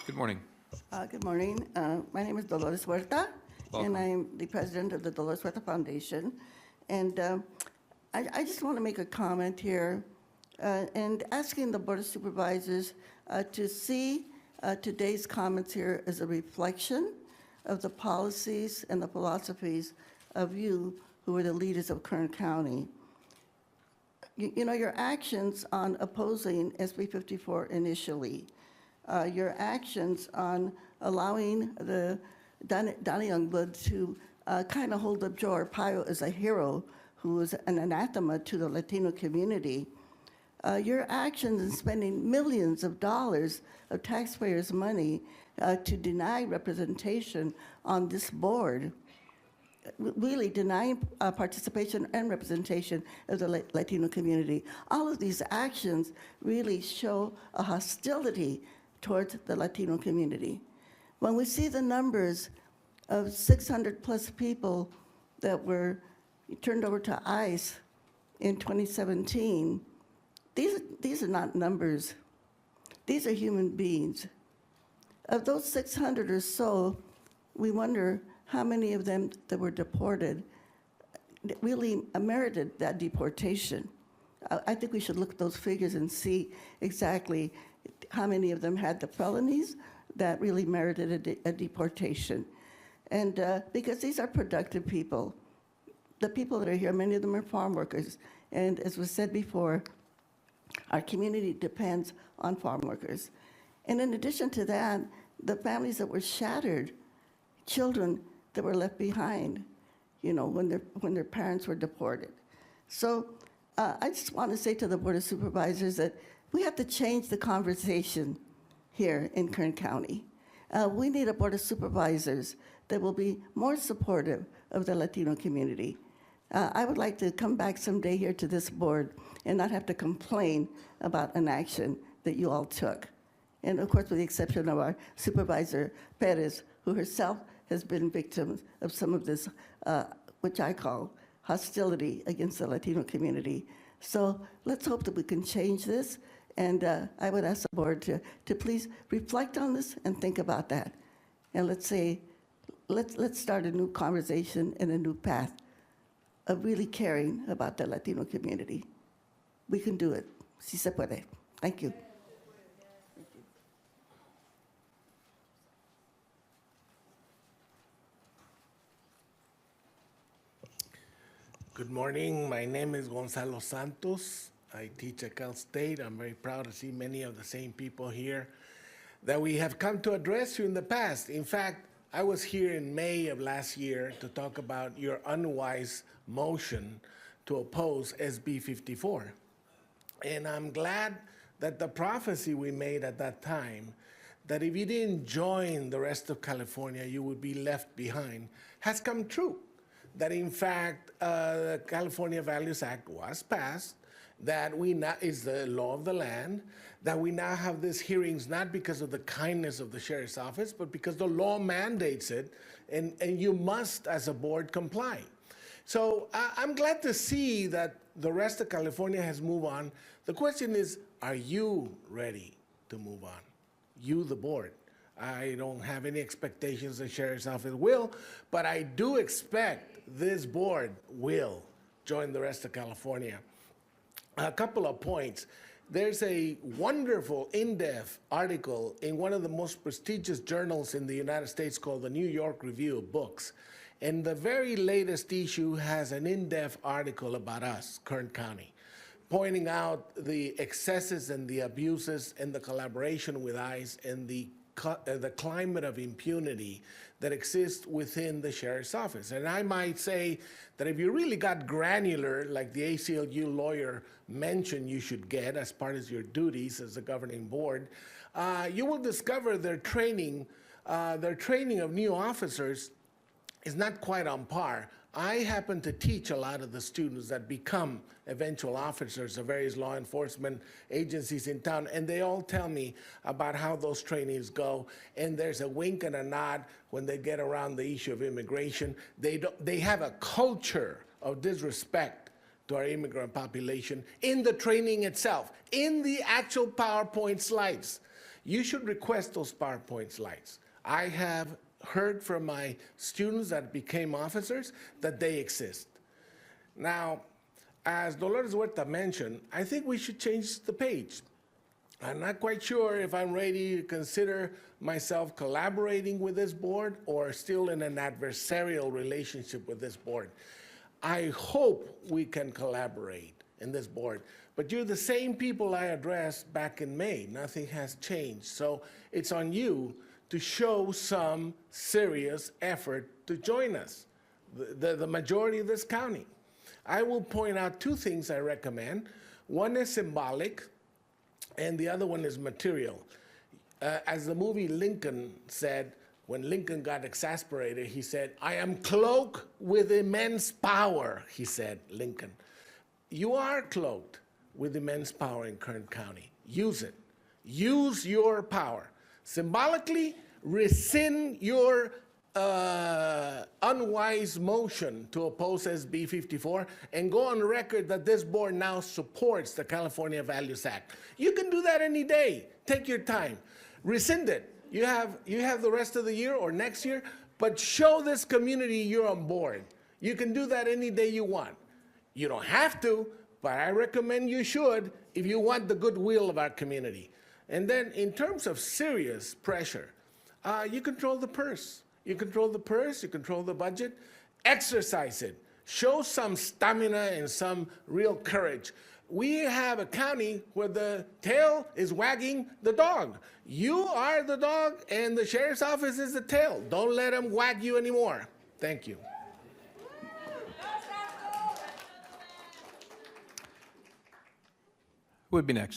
Good morning. Good morning. My name is Dolores Huerta, Welcome. and I'm the president of the Dolores Huerta Foundation. And I just want to make a comment here and asking the Board of Supervisors to see today's comments here as a reflection of the policies and the philosophies of you who are the leaders of Kern County. You know, your actions on opposing SB 54 initially, your actions on allowing the Donnie Youngblood to kind of hold up Joe Arpaio as a hero who was an anathema to the Latino community, your actions in spending millions of dollars of taxpayers' money to deny representation on this board, really denying participation and representation of the Latino community. All of these actions really show a hostility towards the Latino community. When we see the numbers of 600 plus people that were turned over to ICE in 2017, these are not numbers. These are human beings. Of those 600 or so, we wonder how many of them that were deported really merited that deportation. I think we should look at those figures and see exactly how many of them had the felonies that really merited a deportation. And because these are productive people. The people that are here, many of them are farm workers. And as was said before, our community depends on farm workers. And in addition to that, the families that were shattered, children that were left behind, you know, when their parents were deported. So I just want to say to the Board of Supervisors that we have to change the conversation here in Kern County. We need a Board of Supervisors that will be more supportive of the Latino community. I would like to come back someday here to this board and not have to complain about an action that you all took. And of course, with the exception of our Supervisor Perez, who herself has been victim of some of this, which I call hostility against the Latino community. So let's hope that we can change this. And I would ask the board to please reflect on this and think about that. And let's start a new conversation and a new path of really caring about the Latino community. We can do it. Si se puede. Thank you. Good morning. My name is Gonzalo Santos. I teach at Cal State. I'm very proud to see many of the same people here that we have come to address you in the past. In fact, I was here in May of last year to talk about your unwise motion to oppose SB 54. And I'm glad that the prophecy we made at that time, that if you didn't join the rest of California, you would be left behind, has come true. That in fact, the California Values Act was passed, that we now is the law of the land, that we now have these hearings not because of the kindness of the sheriff's office, but because the law mandates it, and you must, as a board, comply. So I'm glad to see that the rest of California has moved on. The question is, are you ready to move on? You, the board. I don't have any expectations the sheriff's office will, but I do expect this board will join the rest of California. A couple of points. There's a wonderful in-depth article in one of the most prestigious journals in the United States called the New York Review of Books. And the very latest issue has an in-depth article about us, Kern County, pointing out the excesses and the abuses and the collaboration with ICE and the climate of impunity that exists within the sheriff's office. And I might say that if you really got granular, like the ACLU lawyer mentioned you should get as part of your duties as the governing board, you will discover their training of new officers is not quite on par. I happen to teach a lot of the students that become eventual officers of various law enforcement agencies in town, and they all tell me about how those trainings go, and there's a wink and a nod when they get around the issue of immigration. They have a culture of disrespect to our immigrant population in the training itself, in the actual PowerPoint slides. You should request those PowerPoint slides. I have heard from my students that became officers that they exist. Now, as Dolores Huerta mentioned, I think we should change the page. I'm not quite sure if I'm ready to consider myself collaborating with this board or still in an adversarial relationship with this board. I hope we can collaborate in this board, but you're the same people I addressed back in May. Nothing has changed. So it's on you to show some serious effort to join us, the majority of this county. I will point out two things I recommend. One is symbolic, and the other one is material. As the movie Lincoln said, when Lincoln got exasperated, he said, "I am cloaked with immense power," he said, Lincoln. You are cloaked with immense power in Kern County. Use it. Use your power. Symbolically, rescind your unwise motion to oppose SB 54 and go on record that this board now supports the California Values Act. You can do that any day. Take your time. Rescind it. You have the rest of the year or next year, but show this community you're on board. You can do that any day you want. You don't have to, but I recommend you should if you want the goodwill of our community. And then in terms of serious pressure, you control the purse. You control the purse, you control the budget. Exercise it. Show some stamina and some real courage. We have a county where the tail is wagging the dog. You are the dog and the sheriff's office is the tail. Don't let them wag you anymore. Thank you. Who would be next?